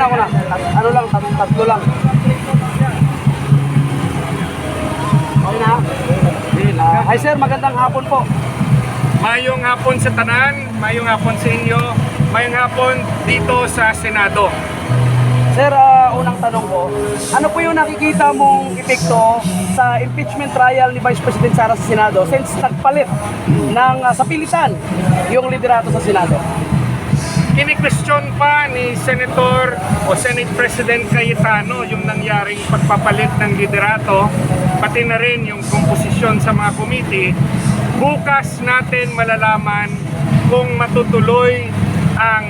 ko na. Ano lang, tatlo lang. Okay na? Hi sir, magandang hapon po. Mayong hapon sa tanan, mayong hapon sa inyo, mayong hapon dito sa Senado. Sir, unang tanong ko, ano po yung nakikita mong epekto sa impeachment trial ni Vice President Sara sa Senado since nagpalit ng sa pilitan yung liderato sa Senado? Kini-question pa ni Senator o Senate President Cayetano yung nangyaring pagpapalit ng liderato, pati na rin yung komposisyon sa mga committee. Bukas natin malalaman kung matutuloy ang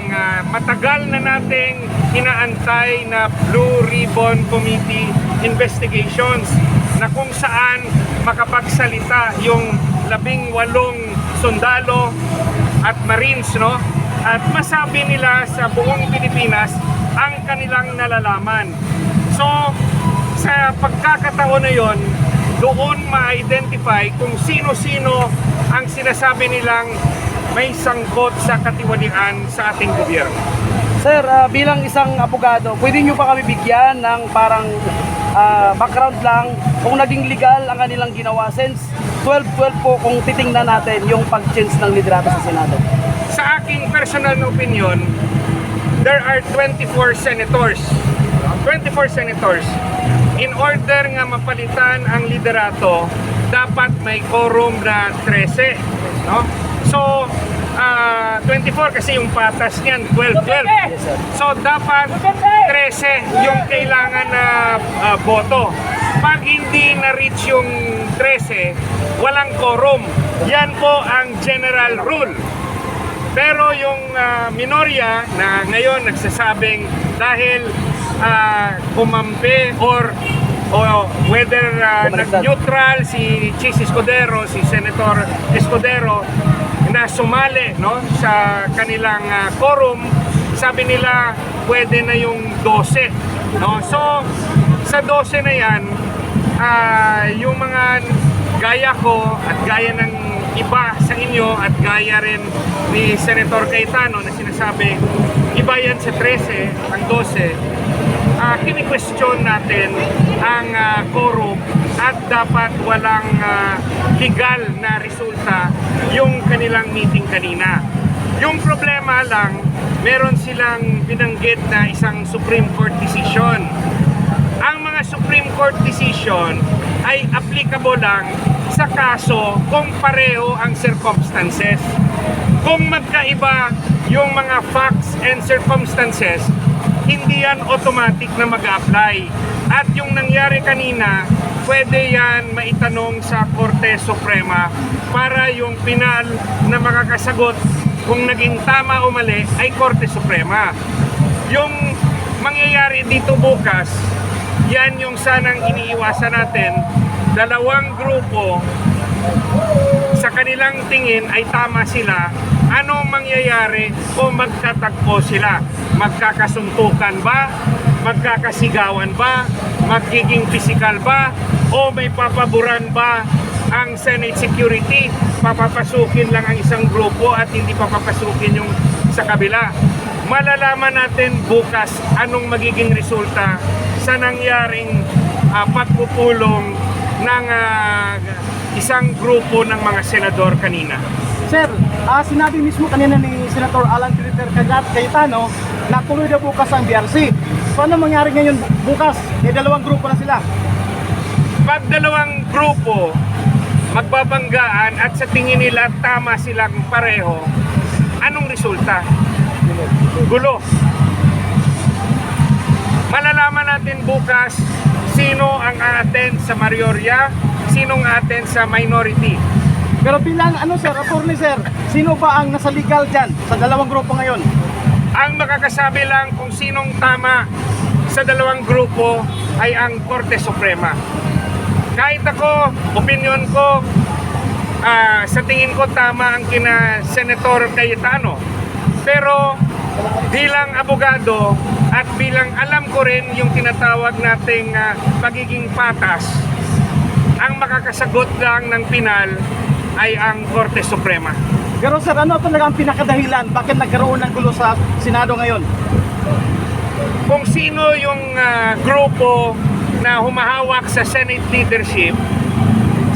matagal na nating inaantay na Blue Ribbon Committee investigations na kung saan makapagsalita yung 18 sundalo at Marines, no? At masabi nila sa buong Pilipinas ang kanilang nalalaman. So, sa pagkakataon na yon, doon ma-identify kung sino-sino ang sinasabi nilang may sangkot sa katiwalian sa ating gobyerno. Sir, bilang isang abogado, pwede nyo pa kami bigyan ng parang background lang kung naging legal ang kanilang ginawa since 12-12 po kung titingnan natin yung pag-change ng liderato sa Senado? Sa aking personal na opinion, there are 24 senators. 24 senators. In order nga mapalitan ang liderato, dapat may quorum na 13. No? So, 24 kasi yung patas niyan, 12-12. So, dapat 13 yung kailangan na boto. Pag hindi na-reach yung 13, walang quorum. Yan po ang general rule. Pero yung minorya na ngayon nagsasabing dahil kumampi or whether nag-neutral si Chis Escudero, si Senator Escudero na sumali, no, sa kanilang quorum, sabi nila pwede na yung 12, no? So sa 12 na yan, yung mga gaya ko at gaya ng iba sa inyo at gaya rin ni Senator Cayetano na sinasabi iba yan sa 13, ang 12, kini-question natin ang quorum at dapat walang legal na resulta yung kanilang meeting kanina. Yung problema lang, meron silang binanggit na isang Supreme Court decision. Ang mga Supreme Court decision ay applicable lang sa kaso kung pareho ang circumstances. Kung magkaiba yung mga facts and circumstances, hindi yan automatic na mag-apply. At yung nangyari kanina, pwede yan maitanong sa Korte Suprema para yung pinal na makakasagot kung naging tama o mali ay Korte Suprema. Yung mangyayari dito bukas, yan yung sanang iniiwasan natin. Dalawang grupo sa kanilang tingin ay tama sila. Anong mangyayari kung magkatagpo sila? Magkakasuntukan ba? Magkakasigawan ba? Magiging physical ba? O may papaboran ba ang Senate security? Papapasukin lang ang isang grupo at hindi papapasukin yung sa kabila. Malalaman natin bukas anong magiging resulta sa nangyaring pagpupulong ng isang grupo ng mga senador kanina. Sir, sinabi mismo kanina ni Senator Alan Peter Cayetano na tuloy na bukas ang BRC. Paano mangyari ngayon bukas? Dalawang grupo na sila. Pag dalawang grupo magbabanggaan at sa tingin nila tama silang pareho, anong resulta? Gulo. Malalaman natin bukas sino ang a-attend sa mayorya, sinong a-attend sa minority. Pero bilang sir, attorney sir, sino ba ang nasa legal dyan sa dalawang grupo ngayon? Ang makakasabi lang kung sinong tama sa dalawang grupo ay ang Korte Suprema. Kahit ako, opinion ko, sa tingin ko tama ang kina Senator Cayetano. Pero bilang abogado at bilang alam ko rin yung tinatawag nating pagiging patas, ang makakasagot lang ng pinal ay ang Korte Suprema. Pero sir, ano talaga ang pinakadahilan? Bakit nagkaroon ng gulo sa Senado ngayon? Kung sino yung grupo na humahawak sa Senate leadership,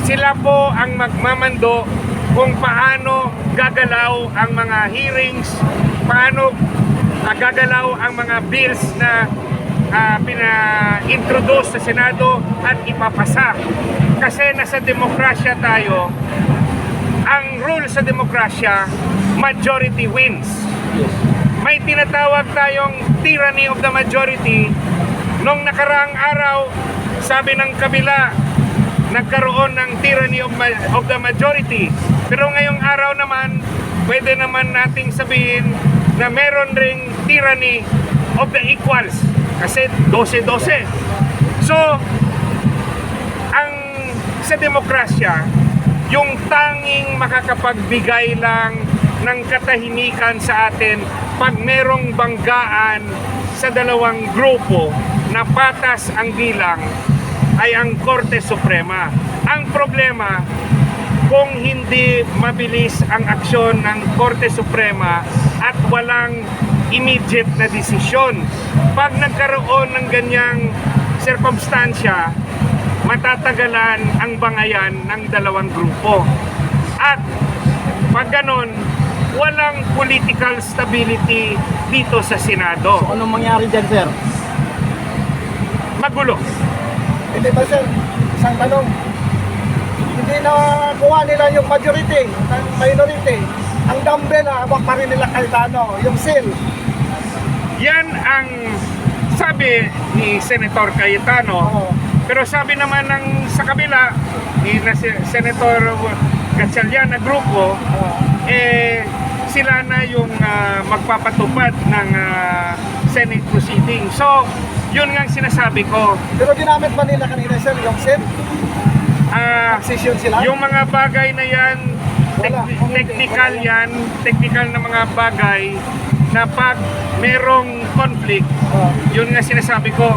sila po ang magmamando kung paano gagalaw ang mga hearings, paano gagalaw ang mga bills na pina-introduce sa Senado at ipapasa. Kasi nasa demokrasya tayo, ang rule sa demokrasya, majority wins. May tinatawag tayong tyranny of the majority. Nung nakaraang araw, sabi ng kabila, nagkaroon ng tyranny of the majority. Pero ngayong araw naman, pwede naman nating sabihin na meron ring tyranny of the equals. Kasi 12-12. So, sa demokrasya, yung tanging makakapagbigay lang ng katahimikan sa atin pag merong banggaan sa dalawang grupo na patas ang bilang ay ang Korte Suprema. Ang problema, kung hindi mabilis ang aksyon ng Korte Suprema at walang immediate na desisyon, pag nagkaroon ng ganyang sirkumstansya, matatagalan ang bangayan ng dalawang grupo. At pag ganon, walang political stability dito sa Senado. So, anong mangyari dyan, sir? Magulo. Hindi ba sir, isang tanong, hindi na kuha nila yung majority ng minority. Ang dumbbell hawak pa rin nila Cayetano, yung seal. Yan ang sabi ni Senator Cayetano. Oo. Pero sabi naman ng sa kabila ni Senator Gatchalian na grupo, sila na yung magpapatupad ng Senate proceeding. So, yun nga ang sinasabi ko. Pero ginamit ba nila kanina sir, yung seal? Decision sila? Yung mga bagay na yan, Wala. technical na mga bagay na pag merong conflict, yun nga sinasabi ko,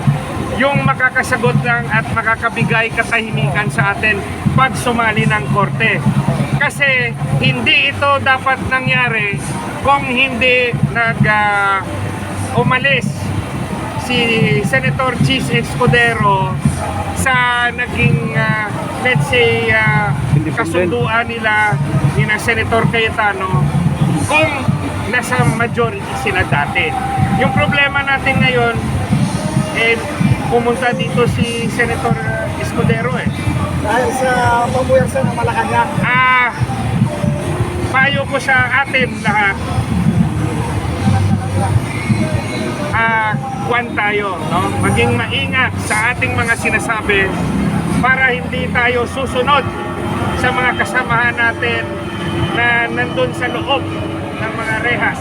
yung makakasagot lang at makakabigay katahimikan sa atin pag sumali ng korte. Kasi hindi ito dapat nangyari kung hindi umalis si Senator Chis Escudero sa naging let's say kasunduan nila ni na Senator Cayetano kung nasa majority sila dati. Yung problema natin ngayon, pumunta dito si Senator Escudero Dahil sa pambuyasan ng Malacanang. Payo ko sa atin lahat, kwan tayo, no? Maging maingat sa ating mga sinasabi para hindi tayo susunod sa mga kasamahan natin na nandun sa loob ng mga rehas.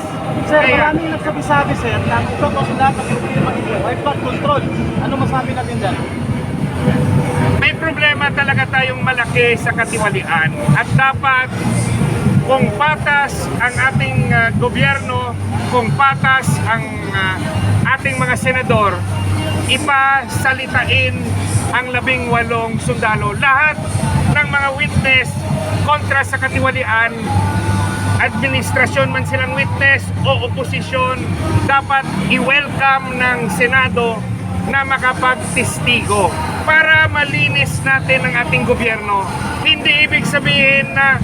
Sir, Kaya, maraming nagsabi-sabi, sir, na ito po sila sa Pilipino magiging may flood control. Ano masabi natin dyan? may problema talaga tayong malaki sa katiwalian at dapat kung patas ang ating gobyerno, kung patas ang ating mga senador, ipasalitain ang 18 sundalo. Lahat ng mga witness kontra sa katiwalian, administrasyon man silang witness o oposisyon, dapat i-welcome ng Senado na makapagtestigo para malinis natin ang ating gobyerno. Hindi ibig sabihin na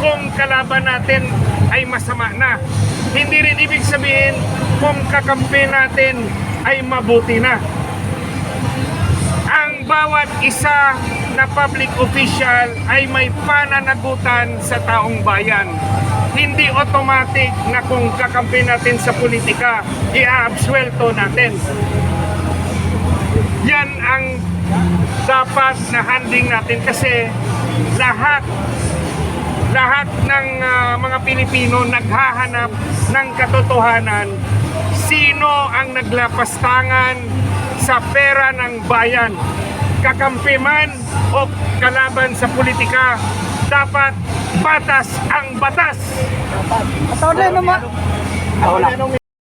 kung kalaban natin ay masama na. Hindi rin ibig sabihin kung kakampi natin ay mabuti na. Ang bawat isa na public official ay may pananagutan sa taong bayan. Hindi automatic na kung kakampi natin sa politika, i-absuelto natin. Yan ang dapat na handling natin kasi lahat ng mga Pilipino naghahanap ng katotohanan. Sino ang naglapastangan sa pera ng bayan? Kakampi man o kalaban sa politika, dapat patas ang batas. Attorney,